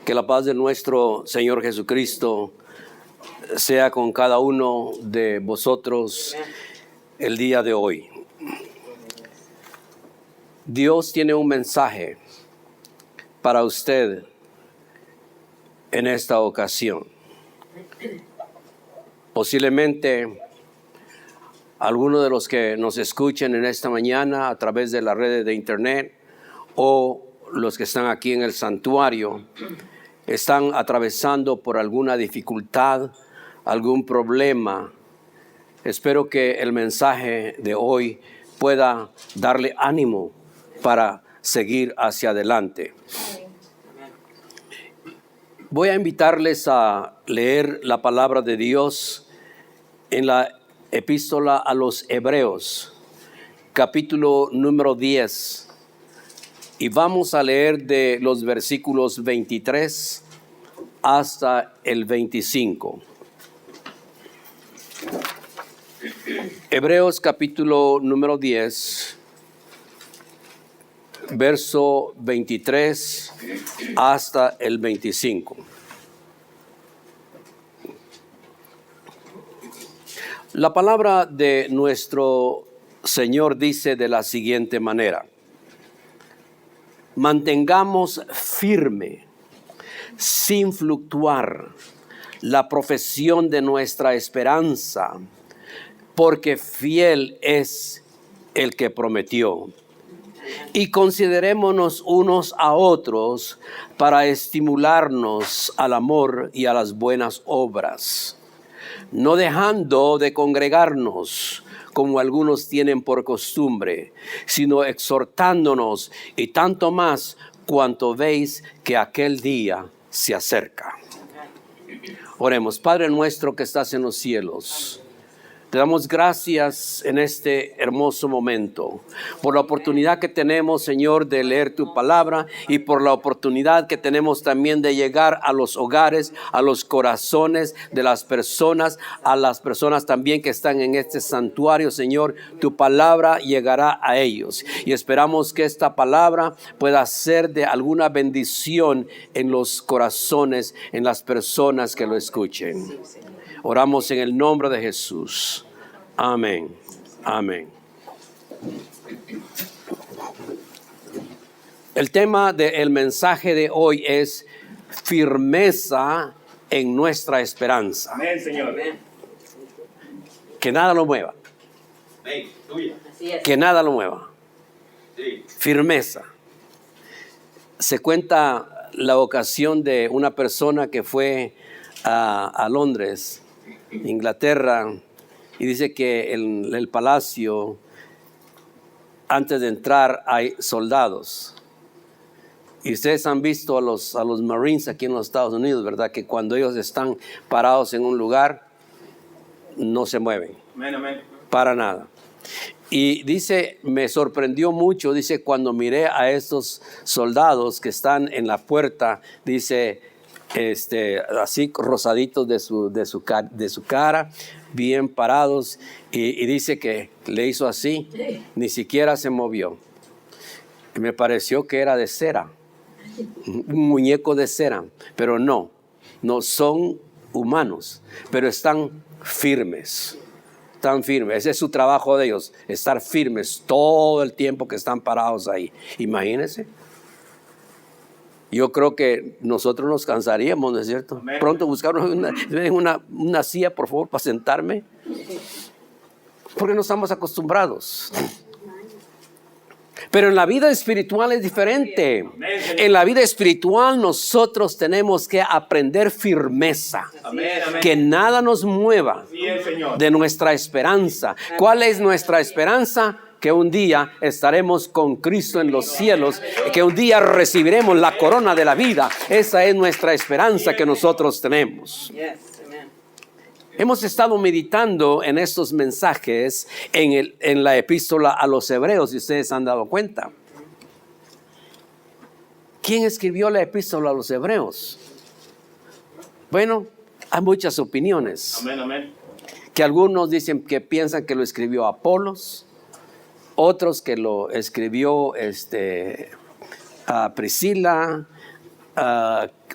Que la paz de nuestro Señor Jesucristo sea con cada uno de vosotros el día de hoy. Dios tiene un mensaje para usted en esta ocasión. Posiblemente algunos de los que nos escuchen en esta mañana a través de las redes de internet o los que están aquí en el santuario están atravesando por alguna dificultad, algún problema. Espero que el mensaje de hoy pueda darle ánimo para seguir hacia adelante. Voy a invitarles a leer la palabra de Dios en la epístola a los Hebreos, capítulo número 10. Y vamos a leer de los versículos 23 hasta el 25. Hebreos capítulo número 10, verso 23 hasta el 25. La palabra de nuestro Señor dice de la siguiente manera: mantengamos firme, sin fluctuar, la profesión de nuestra esperanza, porque fiel es el que prometió. Y considerémonos unos a otros para estimularnos al amor y a las buenas obras, no dejando de congregarnos, como algunos tienen por costumbre, sino exhortándonos, y tanto más cuanto veis que aquel día se acerca. Oremos. Padre nuestro que estás en los cielos, te damos gracias en este hermoso momento por la oportunidad que tenemos, Señor, de leer tu palabra y por la oportunidad que tenemos también de llegar a los hogares, a los corazones de las personas, a las personas también que están en este santuario. Señor, tu palabra llegará a ellos y esperamos que esta palabra pueda ser de alguna bendición en los corazones, en las personas que lo escuchen. Oramos en el nombre de Jesús. Amén. Amén. El tema del mensaje de hoy es firmeza en nuestra esperanza. Amén, Señor. Que nada lo mueva. Amén. Tuya. Que nada lo mueva. Sí. Firmeza. Se cuenta la ocasión de una persona que fue a Londres, Inglaterra, y dice que en el palacio, antes de entrar, hay soldados. Y ustedes han visto a los Marines aquí en los Estados Unidos, ¿verdad? Que cuando ellos están parados en un lugar, no se mueven. Amén, amén. Para nada. Y dice, me sorprendió mucho, dice, cuando miré a estos soldados que están en la puerta, dice, así rosaditos de su cara, bien parados, y dice que le hizo así, ni siquiera se movió. Y me pareció que era de cera, un muñeco de cera, pero no son humanos, pero están firmes. Tan firmes, ese es su trabajo de ellos, estar firmes todo el tiempo que están parados ahí. Imagínense. Yo creo que nosotros nos cansaríamos, ¿no es cierto? Amén. Pronto buscar una silla, por favor, para sentarme, porque no estamos acostumbrados. Pero en la vida espiritual es diferente. En la vida espiritual nosotros tenemos que aprender firmeza. Amén, amén. Que nada nos mueva Sí, Señor. de nuestra esperanza. ¿Cuál es nuestra esperanza? Que un día estaremos con Cristo en los cielos, que un día recibiremos la corona de la vida. Esa es nuestra esperanza que nosotros tenemos. Hemos estado meditando en estos mensajes en la epístola a los Hebreos, si ustedes han dado cuenta. ¿Quién escribió la epístola a los Hebreos? Bueno, hay muchas opiniones. Amén, amén. Que algunos dicen que piensan que lo escribió Apolos, otros que lo escribió a Priscila,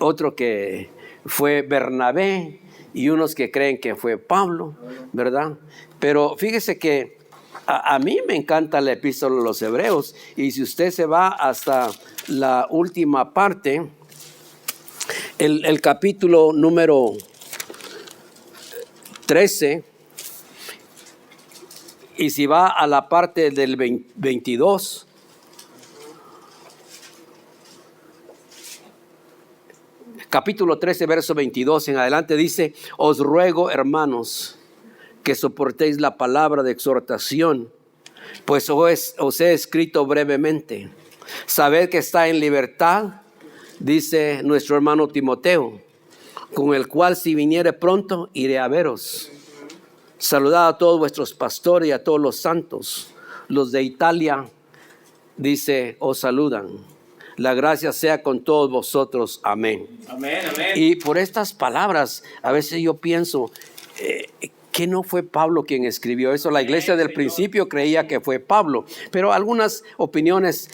otro que fue Bernabé y unos que creen que fue Pablo, ¿verdad? Pero fíjese que a mí me encanta la epístola de los Hebreos, y si usted se va hasta la última parte, el capítulo número 13, y si va a la parte del 22, capítulo 13, verso 22 en adelante, dice: os ruego, hermanos, que soportéis la palabra de exhortación, pues os he escrito brevemente. Sabed que está en libertad, dice nuestro hermano Timoteo, con el cual si viniere pronto iré a veros. Saludad a todos vuestros pastores y a todos los santos. Los de Italia, dice, os saludan. La gracia sea con todos vosotros. Amén. Amén, amén. Y por estas palabras, a veces yo pienso, que no fue Pablo quien escribió eso. La iglesia del principio creía que fue Pablo, pero algunas opiniones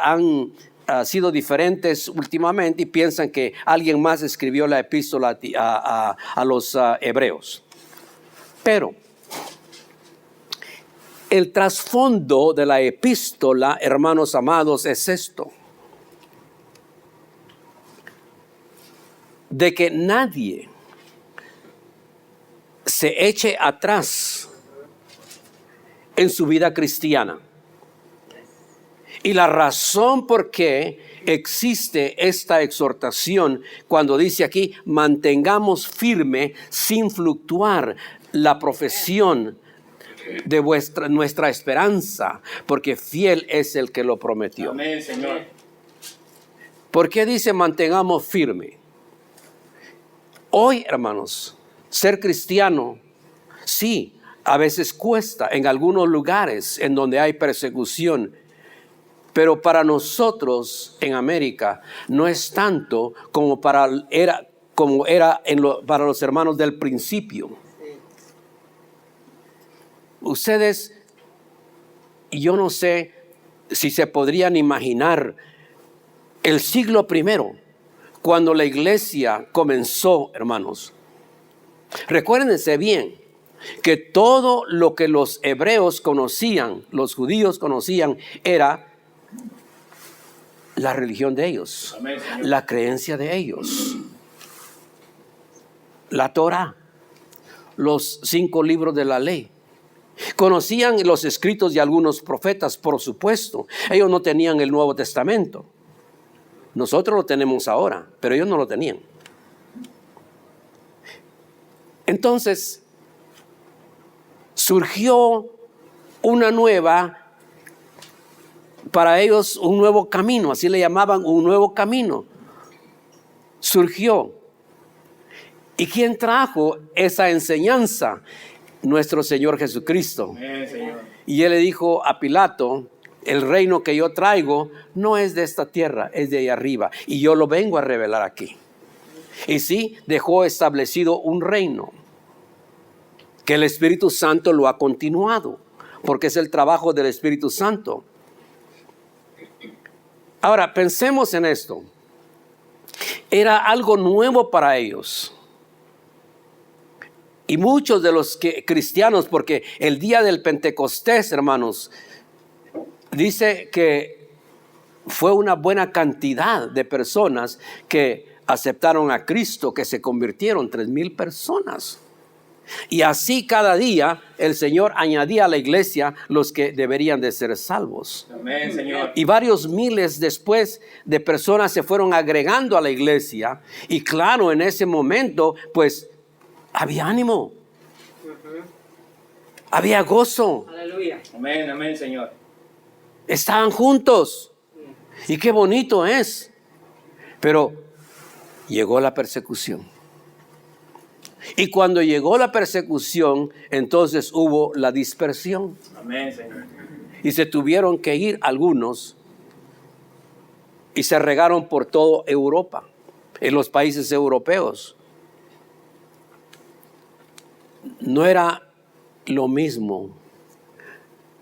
han sido diferentes últimamente y piensan que alguien más escribió la epístola a los hebreos. Pero el trasfondo de la epístola, hermanos amados, es esto: de que nadie se eche atrás en su vida cristiana. Y la razón por qué existe esta exhortación, cuando dice aquí, mantengamos firme sin fluctuar la profesión de nuestra esperanza, porque fiel es el que lo prometió. Amén, Señor. ¿Por qué dice mantengamos firme? Hoy, hermanos, ser cristiano, sí, a veces cuesta en algunos lugares en donde hay persecución, pero para nosotros en América no es tanto como era para los hermanos del principio. Ustedes, yo no sé si se podrían imaginar el siglo primero, cuando la iglesia comenzó, hermanos. Recuérdense bien que todo lo que los hebreos conocían, los judíos conocían, era la religión de ellos, Amén, Señor. la creencia de ellos, la Torá, los 5 libros de la ley. Conocían los escritos de algunos profetas, por supuesto. Ellos no tenían el Nuevo Testamento. Nosotros lo tenemos ahora, pero ellos no lo tenían. Entonces, surgió para ellos un nuevo camino, así le llamaban, un nuevo camino. Surgió. ¿Y quién trajo esa enseñanza? Nuestro Señor Jesucristo. Amén, Señor. Y él le dijo a Pilato: el reino que yo traigo no es de esta tierra, es de ahí arriba, y yo lo vengo a revelar aquí. Y sí, dejó establecido un reino que el Espíritu Santo lo ha continuado, porque es el trabajo del Espíritu Santo. Ahora, pensemos en esto. Era algo nuevo para ellos. Y muchos de los cristianos, porque el día del Pentecostés, hermanos, dice que fue una buena cantidad de personas que aceptaron a Cristo, que se convirtieron, 3,000 personas. Y así cada día el Señor añadía a la iglesia los que deberían de ser salvos. Amén, Señor. Y varios miles después de personas se fueron agregando a la iglesia. Y claro, en ese momento, pues, había ánimo. Había gozo. Aleluya. Amén, amén, Señor. Estaban juntos. Y qué bonito es. Pero llegó la persecución. Y cuando llegó la persecución, entonces hubo la dispersión. Amén, Señor. Y se tuvieron que ir algunos y se regaron por toda Europa, en los países europeos. No era lo mismo,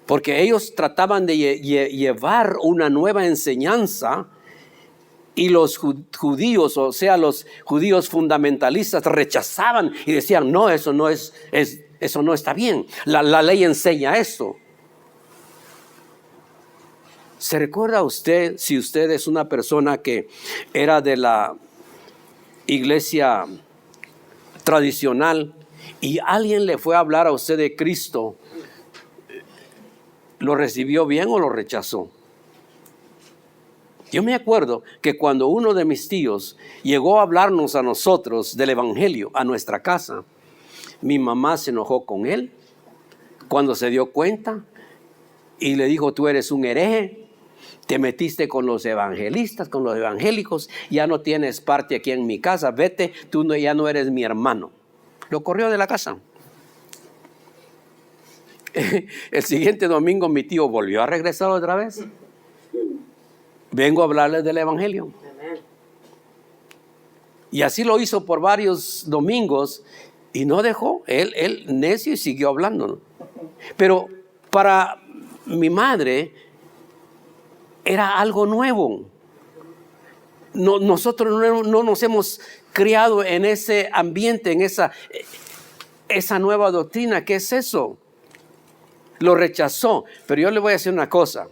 porque ellos trataban de llevar una nueva enseñanza Y los judíos, o sea, los judíos fundamentalistas rechazaban y decían, no, eso no eso no está bien. La ley enseña esto. ¿Se recuerda usted, si usted es una persona que era de la iglesia tradicional y alguien le fue a hablar a usted de Cristo, ¿lo recibió bien o lo rechazó? Yo me acuerdo que cuando uno de mis tíos llegó a hablarnos a nosotros del evangelio a nuestra casa, mi mamá se enojó con él cuando se dio cuenta y le dijo, tú eres un hereje, te metiste con los evangelistas, con los evangélicos, ya no tienes parte aquí en mi casa, vete, tú ya no eres mi hermano. Lo corrió de la casa. El siguiente domingo mi tío volvió a regresar otra vez. Vengo a hablarles del evangelio. Y así lo hizo por varios domingos y no dejó, él necio y siguió hablando. Pero para mi madre era algo nuevo. Nosotros no nos hemos criado en ese ambiente, en esa nueva doctrina. ¿Qué es eso? Lo rechazó. Pero yo le voy a decir una cosa.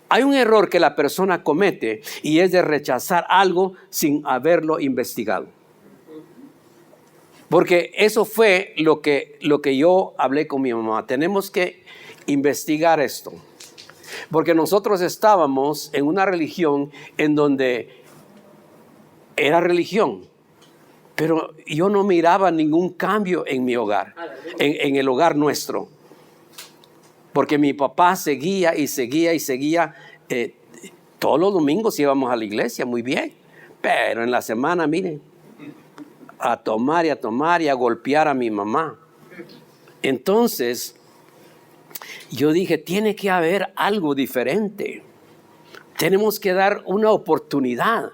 Hay un error que la persona comete y es de rechazar algo sin haberlo investigado. Porque eso fue lo que yo hablé con mi mamá. Tenemos que investigar esto. Porque nosotros estábamos en una religión en donde era religión, pero yo no miraba ningún cambio en mi hogar, en el hogar nuestro. Porque mi papá seguía y seguía y seguía. Todos los domingos íbamos a la iglesia, muy bien. Pero en la semana, miren, a tomar y a golpear a mi mamá. Entonces, yo dije, tiene que haber algo diferente. Tenemos que dar una oportunidad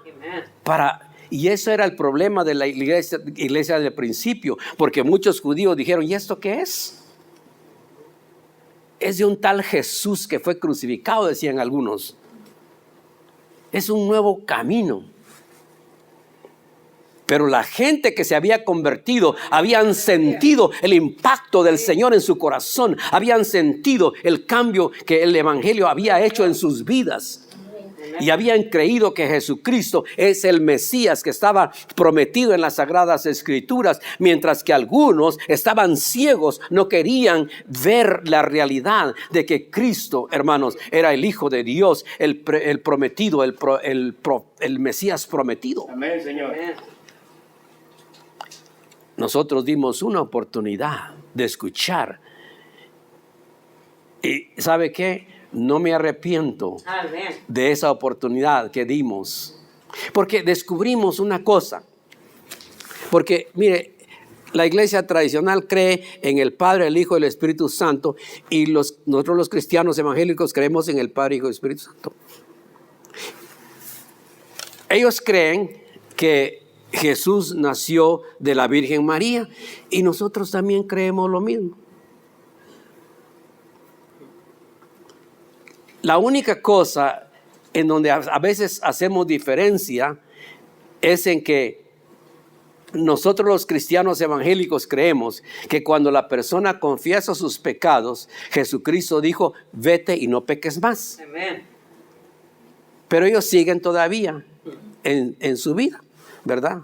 y eso era el problema de la iglesia del principio, porque muchos judíos dijeron, ¿y esto qué es? Es de un tal Jesús que fue crucificado, decían algunos. Es un nuevo camino. Pero la gente que se había convertido habían sentido el impacto del Señor en su corazón. Habían sentido el cambio que el evangelio había hecho en sus vidas. Y habían creído que Jesucristo es el Mesías que estaba prometido en las Sagradas Escrituras. Mientras que algunos estaban ciegos, no querían ver la realidad de que Cristo, hermanos, era el Hijo de Dios, el prometido, el Mesías prometido. Amén, Señor. Nosotros dimos una oportunidad de escuchar. Y ¿sabe qué? No me arrepiento de esa oportunidad que dimos. Porque descubrimos una cosa. Porque, mire, la iglesia tradicional cree en el Padre, el Hijo y el Espíritu Santo. Y nosotros los cristianos evangélicos creemos en el Padre, Hijo y Espíritu Santo. Ellos creen que Jesús nació de la Virgen María y nosotros también creemos lo mismo. La única cosa en donde a veces hacemos diferencia es en que nosotros los cristianos evangélicos creemos que cuando la persona confiesa sus pecados, Jesucristo dijo, vete y no peques más. Amén. Pero ellos siguen todavía en su vida, ¿verdad?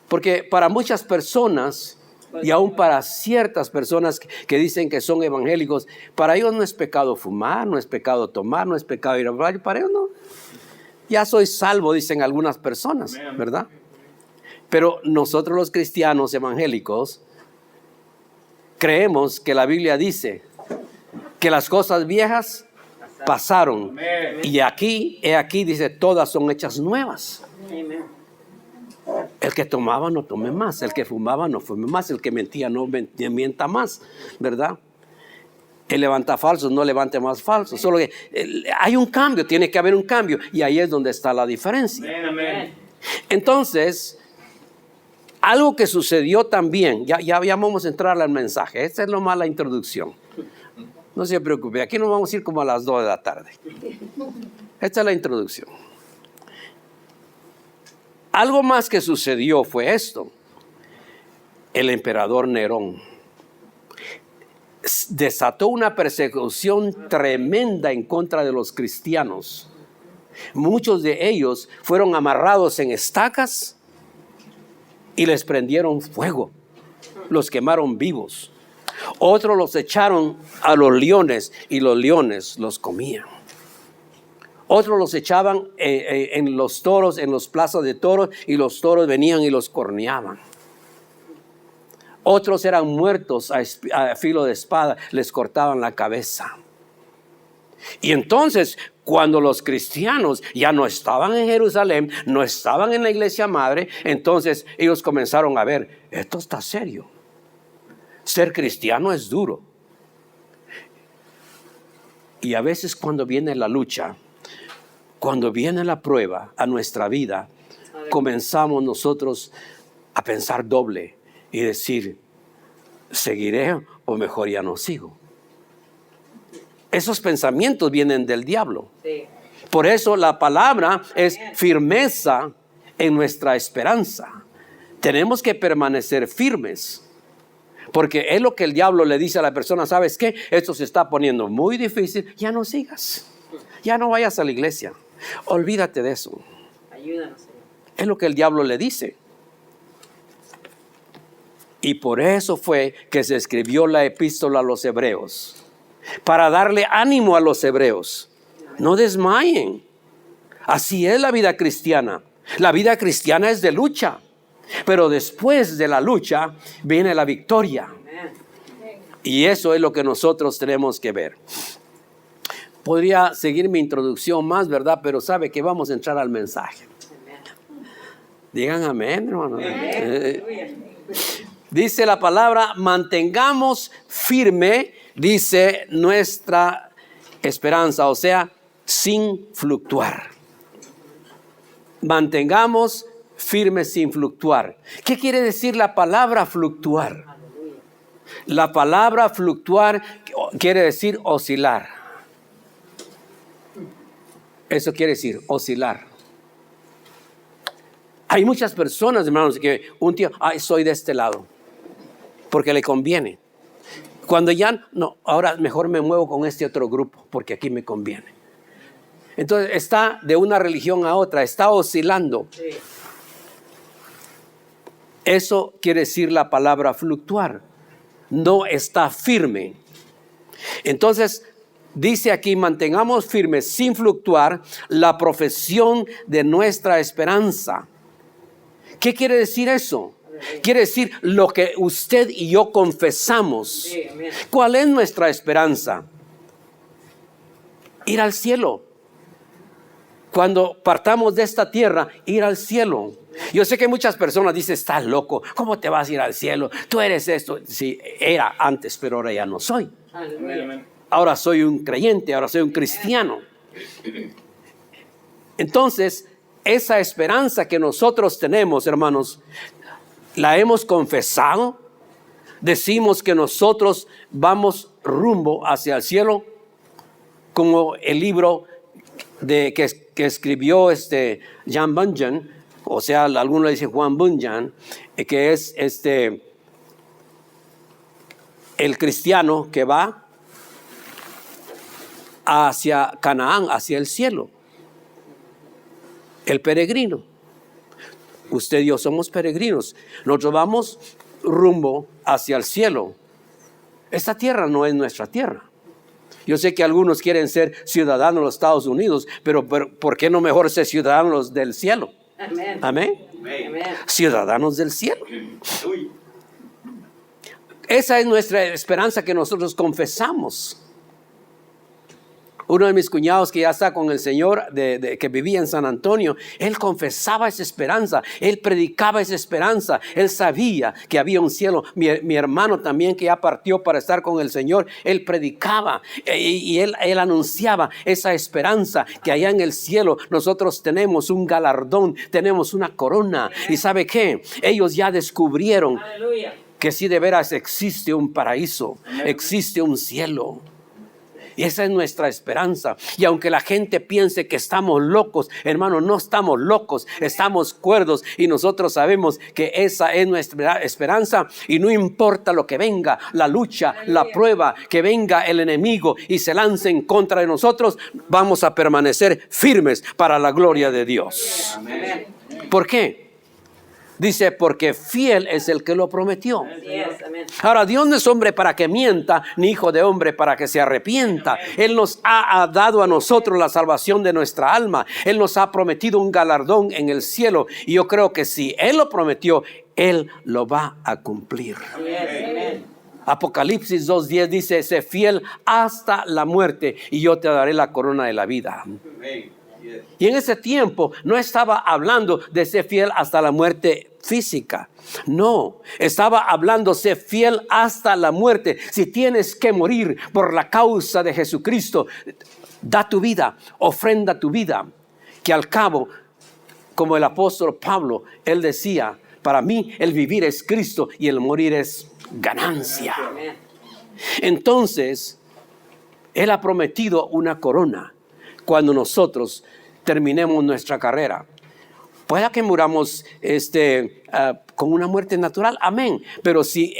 Porque para muchas personas, y aún para ciertas personas que dicen que son evangélicos, para ellos no es pecado fumar, no es pecado tomar, no es pecado ir a baile, para ellos no. Ya soy salvo, dicen algunas personas, ¿verdad? Pero nosotros los cristianos evangélicos creemos que la Biblia dice que las cosas viejas pasaron. Y aquí dice, todas son hechas nuevas. El que tomaba no tome más, el que fumaba no fume más, el que mentía no mienta más, ¿verdad? El levanta falsos no levante más falsos. Solo que hay un cambio, tiene que haber un cambio, y ahí es donde está la diferencia. Amén. Entonces, algo que sucedió también, ya vamos a entrar al mensaje. Esta es nomás la introducción. No se preocupe, aquí nos vamos a ir como a las 2 de la tarde. Esta es la introducción. Algo más que sucedió fue esto. El emperador Nerón desató una persecución tremenda en contra de los cristianos. Muchos de ellos fueron amarrados en estacas y les prendieron fuego. Los quemaron vivos. Otros los echaron a los leones y los leones los comían. Otros los echaban en los toros, en los plazas de toros, y los toros venían y los corneaban. Otros eran muertos a filo de espada, les cortaban la cabeza. Y entonces, cuando los cristianos ya no estaban en Jerusalén, no estaban en la iglesia madre, entonces ellos comenzaron a ver, esto está serio. Ser cristiano es duro. Y a veces cuando viene la lucha, cuando viene la prueba a nuestra vida, comenzamos nosotros a pensar doble y decir, ¿seguiré o mejor ya no sigo? Esos pensamientos vienen del diablo. Sí. Por eso la palabra es firmeza en nuestra esperanza. Tenemos que permanecer firmes. Porque es lo que el diablo le dice a la persona, ¿sabes qué? Esto se está poniendo muy difícil, ya no sigas. Ya no vayas a la iglesia. Olvídate de eso. Ayúdanos, Señor. Es lo que el diablo le dice. Y por eso fue que se escribió la epístola a los hebreos. Para darle ánimo a los hebreos. No desmayen. Así es la vida cristiana. La vida cristiana es de lucha. Pero después de la lucha viene la victoria. Amén. Y eso es lo que nosotros tenemos que ver. Podría seguir mi introducción más, ¿verdad? Pero sabe que vamos a entrar al mensaje. Amén. Digan amén, hermano. Aleluya. Dice la palabra, mantengamos firme, dice nuestra esperanza, o sea, sin fluctuar. Mantengamos firme sin fluctuar. ¿Qué quiere decir la palabra fluctuar? La palabra fluctuar quiere decir oscilar. Eso quiere decir oscilar. Hay muchas personas, hermanos, que un tío, soy de este lado, porque le conviene. Cuando ya, no, ahora mejor me muevo con este otro grupo, porque aquí me conviene. Entonces está de una religión a otra, está oscilando. Sí. Eso quiere decir la palabra fluctuar. No está firme. Entonces, dice aquí, mantengamos firmes sin fluctuar la profesión de nuestra esperanza. ¿Qué quiere decir eso? Quiere decir lo que usted y yo confesamos. Sí, amén. ¿Cuál es nuestra esperanza? Ir al cielo. Cuando partamos de esta tierra, ir al cielo. Yo sé que muchas personas dicen, estás loco, ¿cómo te vas a ir al cielo? Tú eres esto. Sí, era antes, pero ahora ya no soy. Aleluya. Amén. Ahora soy un creyente, ahora soy un cristiano. Entonces, esa esperanza que nosotros tenemos, hermanos, la hemos confesado. Decimos que nosotros vamos rumbo hacia el cielo, como el libro que escribió Jan Bunyan, o sea, algunos le dicen Juan Bunyan, que es el cristiano que va hacia Canaán, hacia el cielo. El peregrino. Usted y yo somos peregrinos. Nosotros vamos rumbo hacia el cielo. Esta tierra no es nuestra tierra. Yo sé que algunos quieren ser ciudadanos de los Estados Unidos, pero ¿por qué no mejor ser ciudadanos del cielo? Amén. Amén. Amén. Ciudadanos del cielo. Esa es nuestra esperanza que nosotros confesamos. Uno de mis cuñados que ya está con el Señor, que vivía en San Antonio, él confesaba esa esperanza, él predicaba esa esperanza, él sabía que había un cielo. Mi hermano también, que ya partió para estar con el Señor, él predicaba y él anunciaba esa esperanza, que allá en el cielo nosotros tenemos un galardón, tenemos una corona. ¿Y sabe qué? Ellos ya descubrieron Aleluya. que sí, de veras existe un paraíso, existe un cielo. Y esa es nuestra esperanza. Y aunque la gente piense que estamos locos, hermano, no estamos locos, estamos cuerdos. Y nosotros sabemos que esa es nuestra esperanza. Y no importa lo que venga, la lucha, la prueba, que venga el enemigo y se lance en contra de nosotros, vamos a permanecer firmes para la gloria de Dios. Amén. ¿Por qué? Dice, porque fiel es el que lo prometió. Así es, amén. Ahora, Dios no es hombre para que mienta, ni hijo de hombre para que se arrepienta. Él nos ha dado a nosotros la salvación de nuestra alma. Él nos ha prometido un galardón en el cielo. Y yo creo que si Él lo prometió, Él lo va a cumplir. Así es, amén. Apocalipsis 2:10 dice, sé fiel hasta la muerte y yo te daré la corona de la vida. Y en ese tiempo no estaba hablando de ser fiel hasta la muerte física. No, estaba hablando ser fiel hasta la muerte. Si tienes que morir por la causa de Jesucristo, da tu vida, ofrenda tu vida. Que al cabo, como el apóstol Pablo, él decía, para mí el vivir es Cristo y el morir es ganancia. Amén. Entonces, Él ha prometido una corona cuando nosotros terminemos nuestra carrera. Pueda que muramos con una muerte natural, amén. Pero si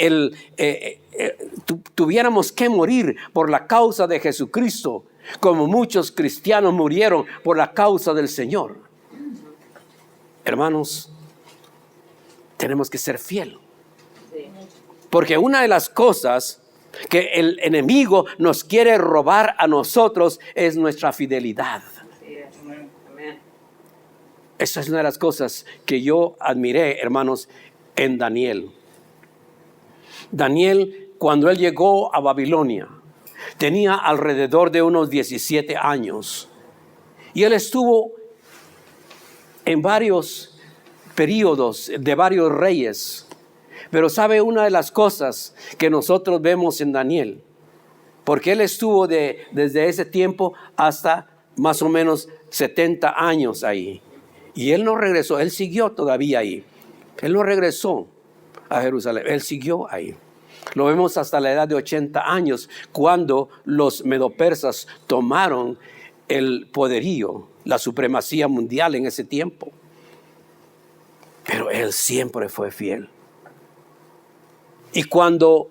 tuviéramos que morir por la causa de Jesucristo, como muchos cristianos murieron por la causa del Señor, hermanos, tenemos que ser fieles. Sí. Porque una de las cosas que el enemigo nos quiere robar a nosotros es nuestra fidelidad. Así es. Amén. Esa es una de las cosas que yo admiré, hermanos, en Daniel. Daniel, cuando él llegó a Babilonia, tenía alrededor de unos 17 años. Y él estuvo en varios periodos de varios reyes. Pero sabe una de las cosas que nosotros vemos en Daniel, porque él estuvo desde ese tiempo hasta más o menos 70 años ahí. Y él no regresó, él siguió todavía ahí. Él no regresó a Jerusalén, él siguió ahí. Lo vemos hasta la edad de 80 años, cuando los medopersas tomaron el poderío, la supremacía mundial en ese tiempo. Pero él siempre fue fiel. Y cuando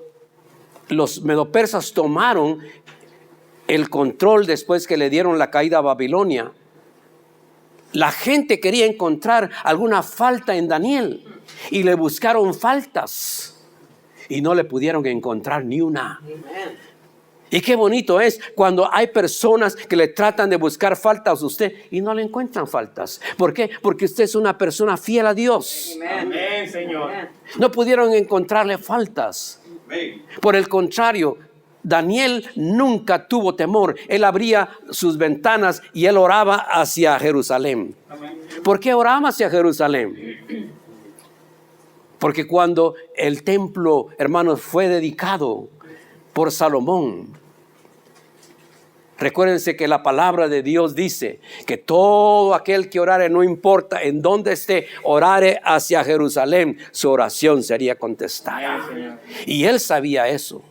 los medopersas tomaron el control después que le dieron la caída a Babilonia, la gente quería encontrar alguna falta en Daniel y le buscaron faltas y no le pudieron encontrar ni una. Amén. Y qué bonito es cuando hay personas que le tratan de buscar faltas a usted y no le encuentran faltas. ¿Por qué? Porque usted es una persona fiel a Dios. Amén, Señor. Amén. No pudieron encontrarle faltas. Por el contrario, Daniel nunca tuvo temor. Él abría sus ventanas y él oraba hacia Jerusalén. ¿Por qué oraba hacia Jerusalén? Porque cuando el templo, hermanos, fue dedicado por Salomón, recuérdense que la palabra de Dios dice que todo aquel que orare, no importa en dónde esté, orare hacia Jerusalén, su oración sería contestada. Amén, Señor. Y él sabía eso.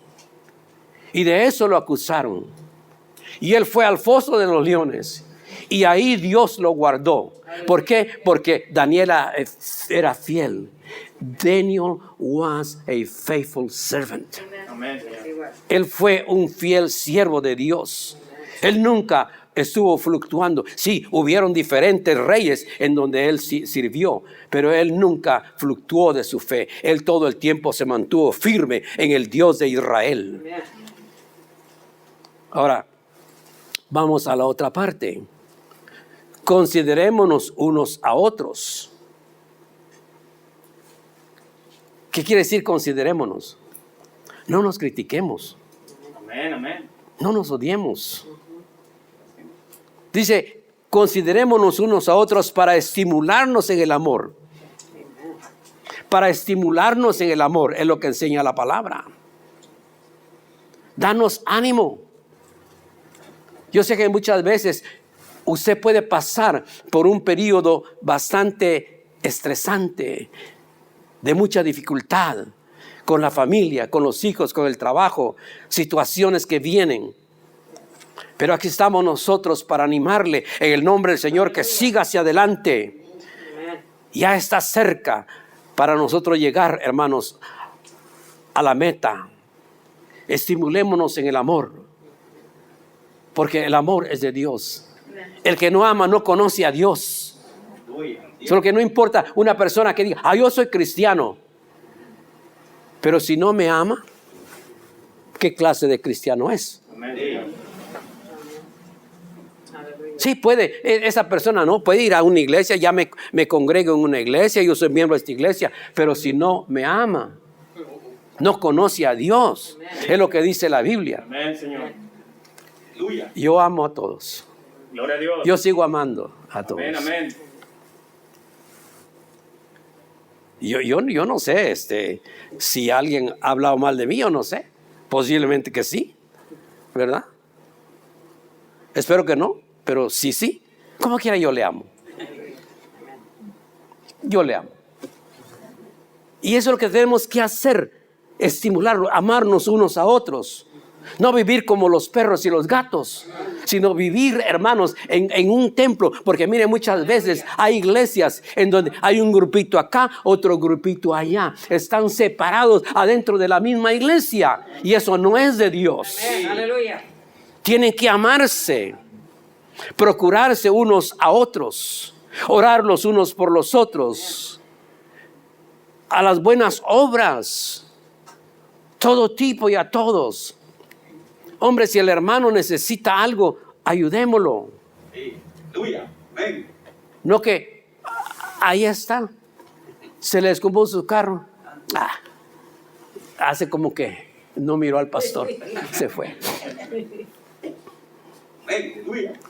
Y de eso lo acusaron. Y él fue al foso de los leones. Y ahí Dios lo guardó. ¿Por qué? Porque Daniel era fiel. Daniel was a faithful servant. Amén, Señor. Él fue un fiel siervo de Dios. Él nunca estuvo fluctuando. Sí, hubieron diferentes reyes en donde él sirvió, pero él nunca fluctuó de su fe. Él todo el tiempo se mantuvo firme en el Dios de Israel. Amén. Ahora, vamos a la otra parte. Considerémonos unos a otros. ¿Qué quiere decir considerémonos? No nos critiquemos. Amén, amén. No nos odiemos. Dice, considerémonos unos a otros para estimularnos en el amor. Para estimularnos en el amor es lo que enseña la palabra. Danos ánimo. Yo sé que muchas veces usted puede pasar por un periodo bastante estresante, de mucha dificultad, con la familia, con los hijos, con el trabajo, situaciones que vienen. Pero aquí estamos nosotros para animarle en el nombre del Señor que siga hacia adelante. Amén. Ya está cerca para nosotros llegar, hermanos, a la meta. Estimulémonos en el amor, porque el amor es de Dios. El que no ama no conoce a Dios. Solo que no importa una persona que diga, yo soy cristiano, pero si no me ama, ¿qué clase de cristiano es? Amén. Aleluya. Sí, puede, esa persona no puede ir a una iglesia, ya me congrego en una iglesia, yo soy miembro de esta iglesia, pero si no me ama, no conoce a Dios. Es lo que dice la Biblia. Amén, Señor. Yo amo a todos. Gloria a Dios. Yo sigo amando a todos. Amén, amén. Yo no sé si alguien ha hablado mal de mí o no sé. Posiblemente que sí, ¿verdad? Espero que no, pero sí. Como quiera yo le amo. Yo le amo. Y eso es lo que tenemos que hacer, estimularlo, amarnos unos a otros. No vivir como los perros y los gatos, sino vivir, hermanos, en un templo. Porque mire, muchas veces hay iglesias en donde hay un grupito acá, otro grupito allá. Están separados adentro de la misma iglesia. Y eso no es de Dios. Amén. Aleluya. Tienen que amarse, procurarse unos a otros, orar los unos por los otros, a las buenas obras, todo tipo y a todos. Hombre, si el hermano necesita algo, ayudémoslo. No que ahí está, se le descompuso su carro. Hace como que no miró al pastor, se fue.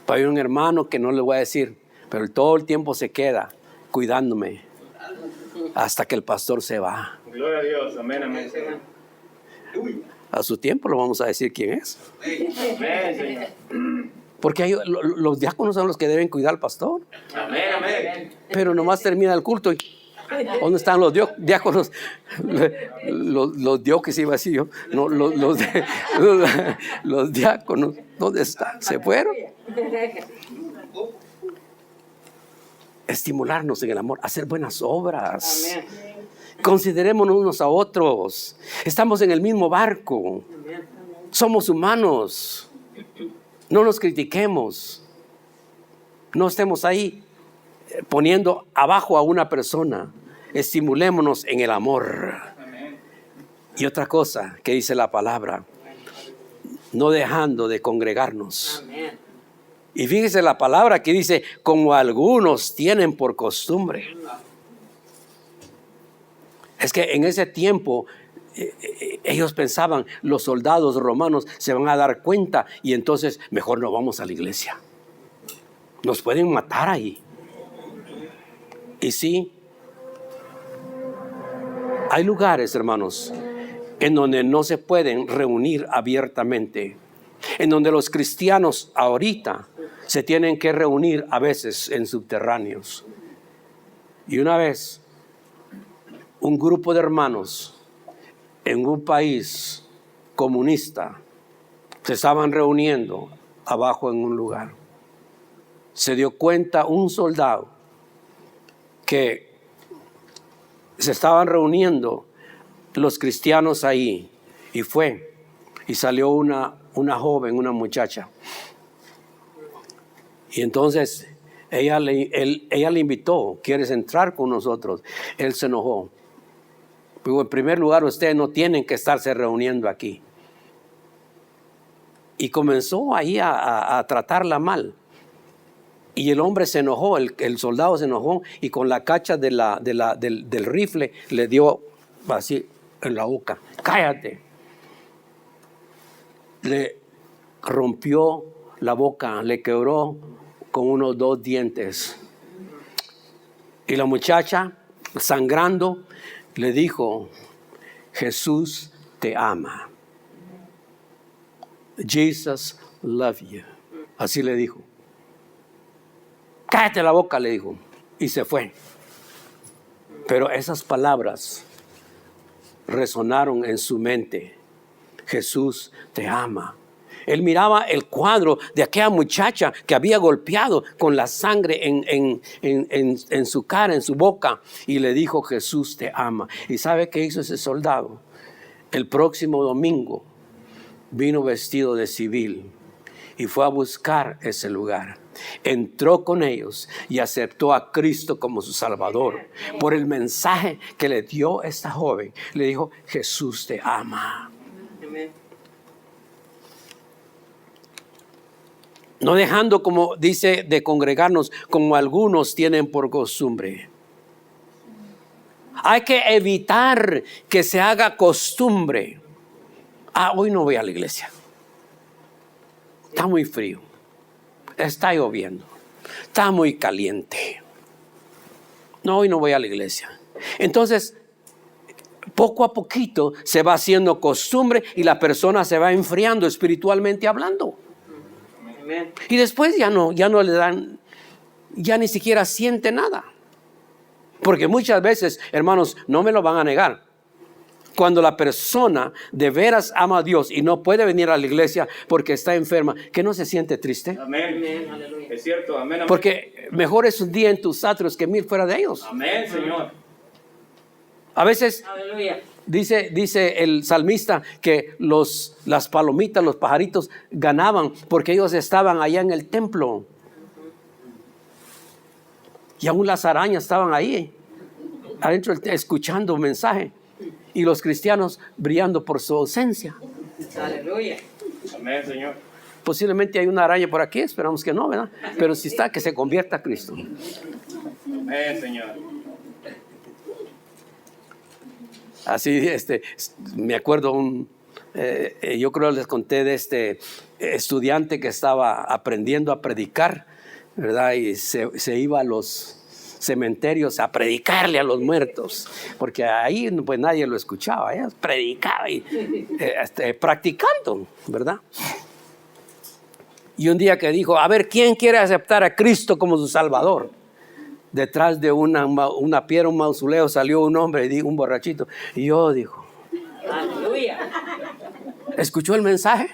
Hay un hermano que no le voy a decir, pero todo el tiempo se queda cuidándome hasta que el pastor se va. Gloria a Dios. Amén, amén, Señor. A su tiempo lo vamos a decir quién es. Amén, Señor. Porque los diáconos son los que deben cuidar al pastor. Amén, amén. Pero nomás termina el culto y ¿dónde están los diáconos? Los diócesis iba así yo. No, los diáconos, ¿dónde están? ¿Se fueron? Estimularnos en el amor, hacer buenas obras. Amén. Considerémonos unos a otros. Estamos en el mismo barco. Amén. Somos humanos. No nos critiquemos. No estemos ahí poniendo abajo a una persona. Estimulémonos en el amor. Y otra cosa que dice la palabra, no dejando de congregarnos. Amén. Y fíjese la palabra que dice, como algunos tienen por costumbre. Es que en ese tiempo ellos pensaban, los soldados romanos se van a dar cuenta y entonces mejor no vamos a la iglesia. Nos pueden matar ahí. Y sí, hay lugares, hermanos, en donde no se pueden reunir abiertamente, en donde los cristianos ahorita se tienen que reunir a veces en subterráneos. Y una vez, un grupo de hermanos en un país comunista se estaban reuniendo abajo en un lugar. Se dio cuenta un soldado que se estaban reuniendo los cristianos ahí y fue y salió una joven, una muchacha. Y entonces ella le invitó, ¿quieres entrar con nosotros? Él se enojó. Digo, en primer lugar, ustedes no tienen que estarse reuniendo aquí. Y comenzó ahí a tratarla mal. Y el hombre se enojó, el soldado se enojó y con la cacha del rifle le dio así en la boca. ¡Cállate! Le rompió la boca, le quebró con unos 2 dientes. Y la muchacha, sangrando, le dijo, Jesús te ama. Jesus loves you. Así le dijo. Cállate la boca, le dijo. Y se fue. Pero esas palabras resonaron en su mente. Jesús te ama. Él miraba el cuadro de aquella muchacha que había golpeado con la sangre en su cara, en su boca. Y le dijo, Jesús te ama. ¿Y sabe qué hizo ese soldado? El próximo domingo vino vestido de civil y fue a buscar ese lugar. Entró con ellos y aceptó a Cristo como su Salvador. Por el mensaje que le dio esta joven. Le dijo, Jesús te ama. Amén. No dejando, como dice, de congregarnos como algunos tienen por costumbre. Hay que evitar que se haga costumbre. Hoy no voy a la iglesia. Está muy frío. Está lloviendo. Está muy caliente. No, hoy no voy a la iglesia. Entonces, poco a poquito se va haciendo costumbre y la persona se va enfriando espiritualmente hablando. Amén. Y después ya no le dan, ya ni siquiera siente nada. Porque muchas veces, hermanos, no me lo van a negar. Cuando la persona de veras ama a Dios y no puede venir a la iglesia porque está enferma, ¿que no se siente triste? Amén. Amén. Aleluya. Es cierto. Amén. Amén. Porque mejor es un día en tus atrios que 1000 fuera de ellos. Amén, Señor. A veces Aleluya. dice el salmista que las palomitas, los pajaritos ganaban porque ellos estaban allá en el templo. Y aún las arañas estaban ahí, adentro escuchando un mensaje. Y los cristianos brillando por su ausencia. Aleluya. Amén, Señor. Posiblemente hay una araña por aquí, esperamos que no, ¿verdad? Pero si está, que se convierta a Cristo. Amén, Señor. Así, me acuerdo yo creo les conté de este estudiante que estaba aprendiendo a predicar, ¿verdad? Y se iba a los cementerios a predicarle a los muertos, porque ahí pues nadie lo escuchaba, predicaba y practicando, ¿verdad? Y un día que dijo, a ver, ¿quién quiere aceptar a Cristo como su Salvador? Detrás de una piedra, un mausoleo, salió un hombre, un borrachito. Y yo, dijo, Aleluya. ¿escuchó el mensaje?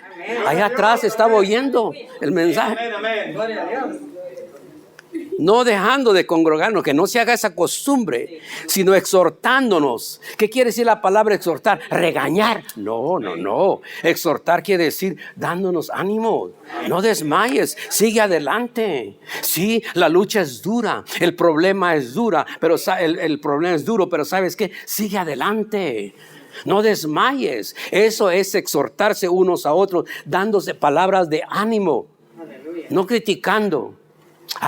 Allá atrás estaba oyendo el mensaje. Amén, amén. Gloria a Dios. No dejando de congregarnos, que no se haga esa costumbre, sino exhortándonos. ¿Qué quiere decir la palabra exhortar? Regañar. No. Exhortar quiere decir dándonos ánimo. No desmayes, sigue adelante. Sí, la lucha es dura, el problema es dura, pero el problema es duro, pero ¿sabes qué? Sigue adelante. No desmayes. Eso es exhortarse unos a otros, dándose palabras de ánimo, Aleluya. no criticando.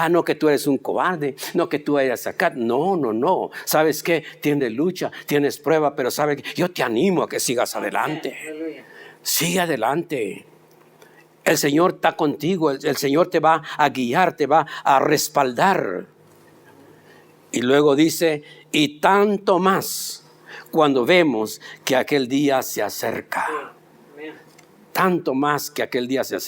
No, que tú eres un cobarde, no, que tú eres acá. No. ¿Sabes qué? Tienes lucha, tienes prueba, pero sabes que yo te animo a que sigas adelante. Aleluya. Sigue adelante. El Señor está contigo, el Señor te va a guiar, te va a respaldar. Y luego dice, y tanto más cuando vemos que aquel día se acerca. Amén. Tanto más que aquel día se acerca.